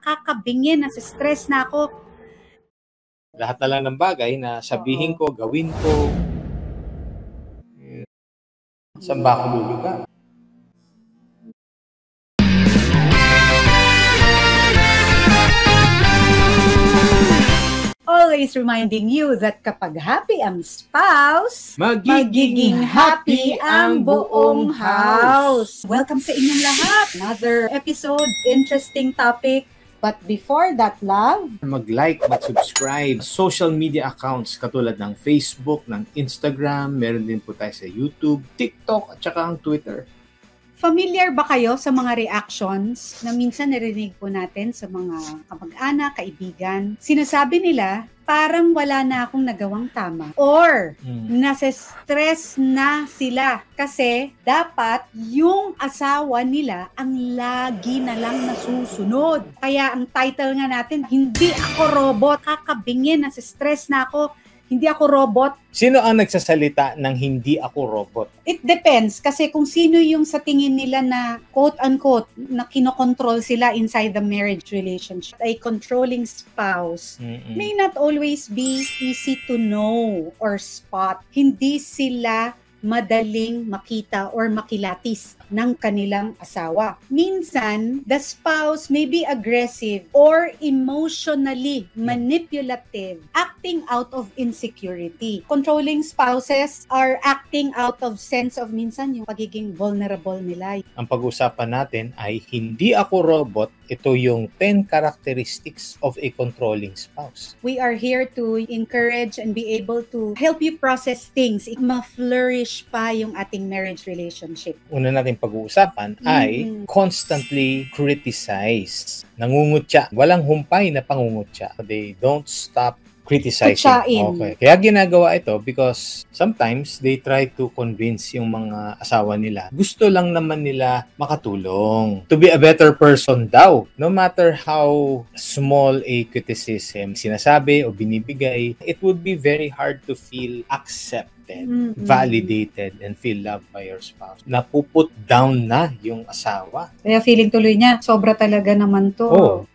nakakabingin, nasa-stress na ako. Lahat na lang ng bagay na sabihin ko, gawin ko. Saan ba ako luluga? Always reminding you that kapag happy ang spouse, magiging happy ang buong house. Welcome sa inyong lahat. Another episode, interesting topic. But before that, love, mag-like, mag-subscribe. Social media accounts katulad ng Facebook, ng Instagram, meron din po tayo sa YouTube, TikTok, at saka ang Twitter. Familiar ba kayo sa mga reactions na minsan narinig po natin sa mga kamag-anak, kaibigan? Sinasabi nila, parang wala na akong nagawang tama. Or, nasa stress na sila. Kasi, dapat yung asawa nila ang lagi na lang nasusunod. Kaya ang title nga natin, Hindi Ako Robot. Kakabingin, nasa stress na ako. Hindi ako robot. Sino ang nagsasalita ng hindi ako robot? It depends. Kasi kung sino yung sa tingin nila na quote-unquote na kinokontrol sila inside the marriage relationship. A controlling spouse may not always be easy to know or spot. Hindi sila madaling makita or makilatis ng kanilang asawa. Minsan, the spouse may be aggressive or emotionally manipulative, acting out of insecurity. Controlling spouses are acting out of sense of minsan yung pagiging vulnerable nila. Ang pag-usapan natin ay hindi ako robot. Ito yung 10 characteristics of a controlling spouse. We are here to encourage and be able to help you process things. Ma-flourish pa yung ating marriage relationship. Una natin pag-uusapan ay constantly criticize. Nangungutya. Walang humpay na pangungutya. They don't stop criticizing. Okay. Kaya ginagawa ito because sometimes they try to convince yung mga asawa nila. Gusto lang naman nila makatulong. To be a better person daw. No matter how small a criticism sinasabi o binibigay, it would be very hard to feel accepted, validated, and feel loved by your spouse. Napuput down na yung asawa. Kaya feeling tuloy niya, sobra talaga naman to. Oh.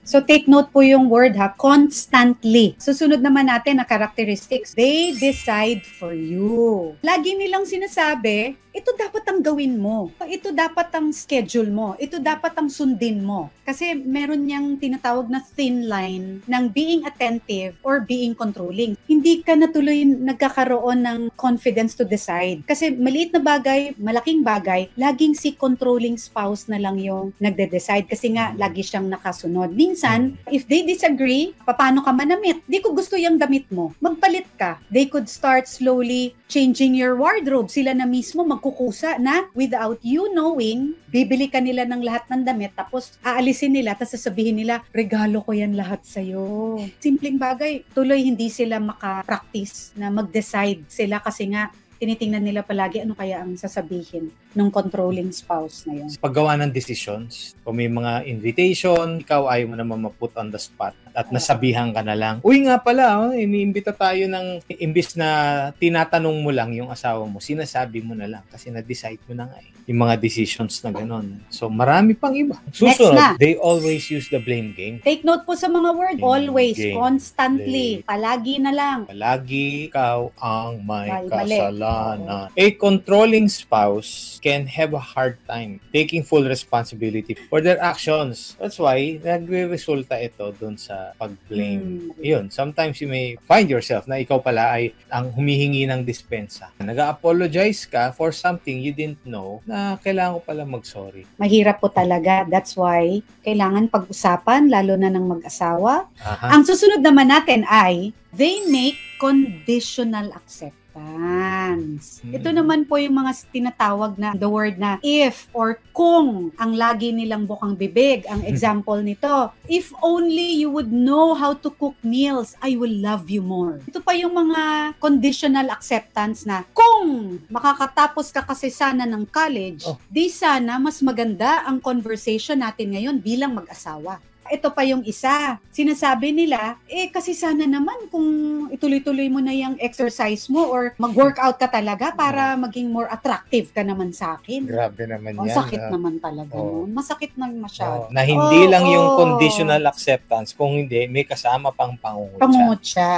So take note po yung word ha, constantly. Susunod naman natin na characteristics. They decide for you. Lagi nilang sinasabi, ito dapat ang gawin mo. Ito dapat ang schedule mo. Ito dapat ang sundin mo. Kasi meron niyang tinatawag na thin line ng being attentive or being controlling. Hindi ka na tuloy nagkakaroon ng confidence to decide. Kasi maliit na bagay, malaking bagay, laging si controlling spouse na lang yung nagde-decide kasi nga lagi siyang nakasunod. Minsan, if they disagree, paano ka manamit? Di ko gusto yung damit mo. Magpalit ka. They could start slowly changing your wardrobe. Sila na mismo magkukusa na without you knowing, bibili ka nila ng lahat ng damit tapos aalisin nila tapos sasabihin nila, regalo ko yan lahat sa'yo. Simpleng bagay. Tuloy hindi sila maka-practice na mag-decide sila kasi nga tinitingnan nila palagi ano kaya ang sasabihin ng controlling spouse na yun. Paggawa ng decisions, kung may mga invitation, ikaw ayaw mo naman ma-put on the spot at nasabihan ka na lang, uy nga pala, iniimbita tayo ng, imbis na tinatanong mo lang yung asawa mo, sinasabi mo na lang kasi na-decide mo na nga yung mga decisions na gano'n. So marami pang iba. Susunod, they always use the blame game. Take note po sa mga word, always, constantly, palagi na lang. Palagi ikaw ang may kasalanan. A controlling spouse can have a hard time taking full responsibility for their actions. That's why nagre-resulta ito dun sa pag-blame. Yun, sometimes you may find yourself na ikaw pala ay ang humihingi ng dispensa. Nag-apologize ka for something you didn't know na kailangan ko pala mag-sorry. Mahirap po talaga. That's why kailangan pag-usapan, lalo na ng mag-asawa. Ang susunod naman natin ay they make conditional acceptance. Ito naman po yung mga tinatawag na the word na if or kung ang lagi nilang bukang bibig. Ang example nito, if only you would know how to cook meals, I will love you more. Ito pa yung mga conditional acceptance na kung makakatapos ka kasi sana ng college, di sana mas maganda ang conversation natin ngayon bilang mag-asawa. Ito pa yung isa. Sinasabi nila, kasi sana naman kung ituloy-tuloy mo na yung exercise mo or mag-workout ka talaga para maging more attractive ka naman sa akin. Grabe naman yan. Sakit naman talaga nun. Masakit na masyado. Na hindi lang yung conditional acceptance, kung hindi, may kasama pang pangungutya. Pangungutya.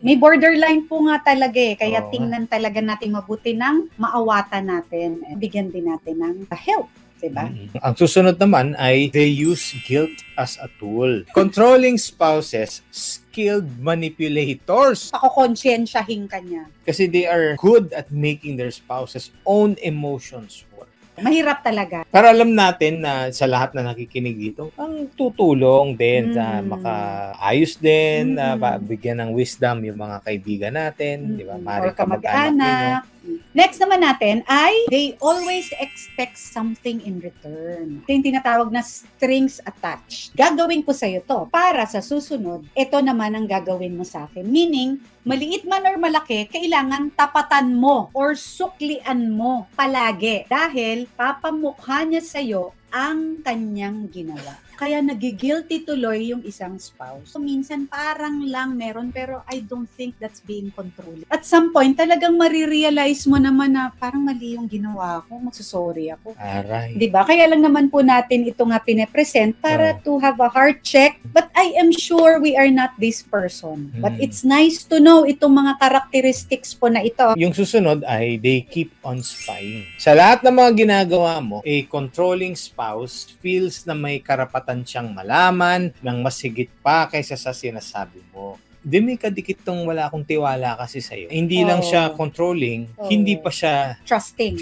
May borderline po nga talaga kaya tingnan talaga natin mabuti ng maawatan natin. Bigyan din natin ng help. Diba? Ang susunod naman ay they use guilt as a tool. Controlling spouses, skilled manipulators. Pakokonsensyahin ka niya. Kasi they are good at making their spouses own emotions work. Mahirap talaga. Para alam natin na sa lahat na nakikinig dito, ang tutulong din na makaayos din, na bigyan ng wisdom yung mga kaibigan natin, di ba? Or kamag-anak. Next naman natin ay they always expect something in return. Ito yung tinatawag na strings attached. Gagawin ko sa'yo to para sa susunod, ito naman ang gagawin mo sa akin. Meaning, maliit man or malaki, kailangan tapatan mo or suklian mo palagi dahil papamukha niya sa'yo ang kanyang ginawa. Kaya nagigilty tuloy yung isang spouse. So, minsan parang lang meron pero I don't think that's being controlled. At some point, talagang marirealize mo naman na parang mali yung ginawa ko, magsusorry ako. Aray. Diba? Kaya lang naman po natin ito nga pinepresent para to have a heart check. But I am sure we are not this person. But it's nice to know itong mga characteristics po na ito. Yung susunod ay they keep on spying. Sa lahat ng mga ginagawa mo, a controlling spouse feels na may karapatan siyang malaman ng mas higit pa kaysa sa sinasabi mo. Hindi may kadikit tong wala akong tiwala kasi sa'yo. Hindi lang siya controlling, hindi pa siya trusting.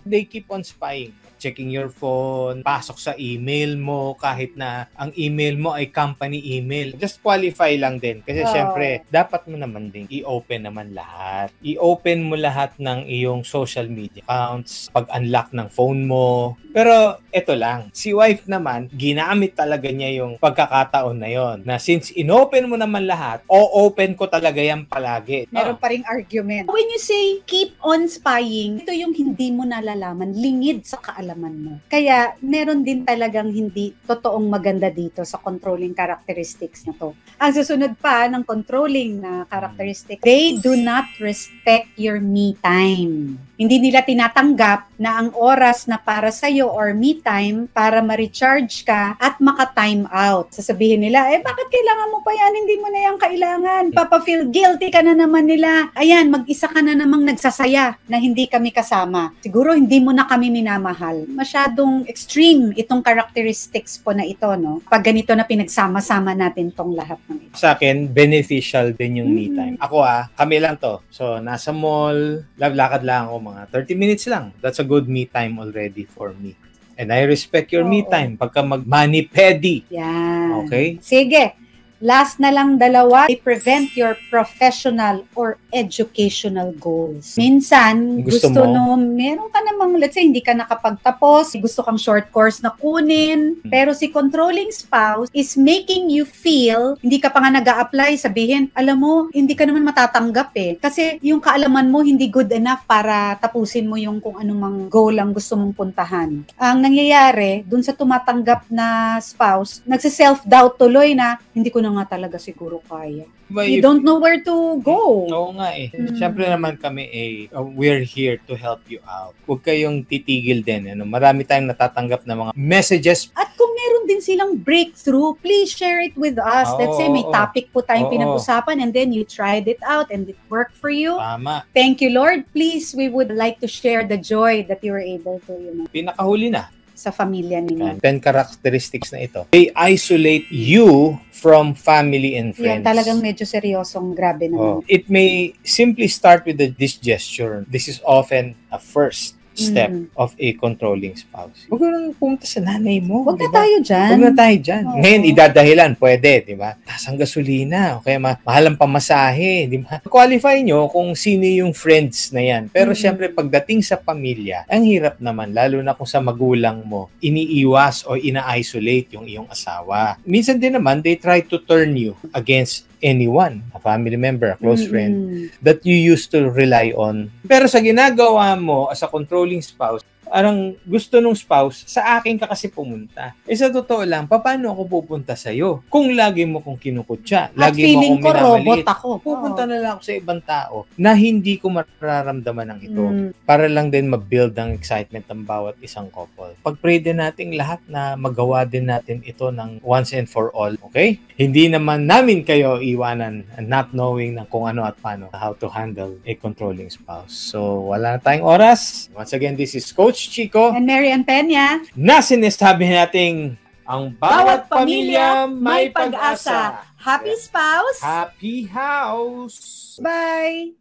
They keep on spying. Checking your phone, pasok sa email mo, kahit na ang email mo ay company email. Just qualify lang din. Kasi syempre, dapat mo naman din i-open naman lahat. I-open mo lahat ng iyong social media accounts, pag-unlock ng phone mo. Pero ito lang, si wife naman, ginamit talaga niya yung pagkakataon na yon. Na since inopen mo naman lahat, o-open ko talaga yan palagi. Meron pa ring argument. When you say keep on spying, ito yung hindi mo nalalaman, lingid sa kaalaman mo. Kaya meron din talagang hindi totoong maganda dito sa controlling characteristics na to. Ang susunod pa ng controlling na characteristic, they do not respect your me time. Hindi nila tinatanggap na ang oras na para sa'yo or me time para ma-recharge ka at maka-time out. Sasabihin nila, bakit kailangan mo pa yan? Hindi mo na yan kailangan. Papa-feel guilty ka na naman nila. Ayan, mag-isa ka na namang nagsasaya na hindi kami kasama. Siguro hindi mo na kami minamahal. Masyadong extreme itong characteristics po na ito, no? Pag ganito na pinagsama-sama natin tong lahat ng ito. Sa akin, beneficial din yung me time. Ako kami lang to. So, nasa mall, lakad lang ako mga 30 minutes lang. That's a good me time already for me. And I respect your me time pagka mag-mani-pedi. Yan. Okay? Sige. Last na lang dalawa, they prevent your professional or educational goals. Minsan, gusto no, meron ka namang, let's say, hindi ka nakapagtapos, gusto kang short course na kunin, pero si controlling spouse is making you feel, hindi ka pa nga nag-a-apply, sabihin, alam mo, hindi ka naman matatanggap kasi yung kaalaman mo hindi good enough para tapusin mo yung kung anumang goal ang gusto mong puntahan. Ang nangyayari, dun sa tumatanggap na spouse, nagsi-self-doubt tuloy na, hindi ko na nga talaga siguro kaya. You don't know where to go. Oo nga Siyempre naman kami we're here to help you out. Huwag kayong titigil din. Marami tayong natatanggap na mga messages. At kung meron din silang breakthrough, please share it with us. Let's say may topic po tayong pinag-usapan and then you tried it out and it worked for you. Tama. Thank you, Lord. Please, we would like to share the joy that you were able to, Pinakahuli na. Sa pamilya ninyo. 10 characteristics na ito. They isolate you from family and friends. Yan, talagang medyo seryosong grabe naman. It may simply start with this gesture. This is often a first step of a controlling spouse. Huwag nang pumunta sa nanay mo. Huwag na tayo dyan. Huwag na tayo dyan. Ngayon, idadahilan, pwede, di ba? Taas ang gasolina, o kaya mahal ang pamasahe, di ba? Qualify nyo kung sino yung friends na yan. Pero syempre, pagdating sa pamilya, ang hirap naman, lalo na kung sa magulang mo, iniiwas o ina-isolate yung iyong asawa. Minsan din naman, they try to turn you against anyone, a family member, a close friend, that you used to rely on. Pero sa ginagawa mo as a controlling spouse, Arang gusto nung spouse, sa akin ka kasi pumunta. Sa totoo lang, paano ako pupunta sa'yo? Kung lagi mo kong kinukutya, lagi mo akong minamaliit, pupunta na lang ako sa ibang tao na hindi ko mararamdaman ng ito. Para lang din ma-build ang excitement ng bawat isang couple. Pag-pray din natin lahat na magawa din natin ito ng once and for all. Okay? Hindi naman namin kayo iwanan not knowing na kung ano at paano how to handle a controlling spouse. So, wala na tayong oras. Once again, this is Coach Chico and Marian Peña na sinasabi nating ang bawat pamilya may pag-asa. Happy spouse, happy house. Bye!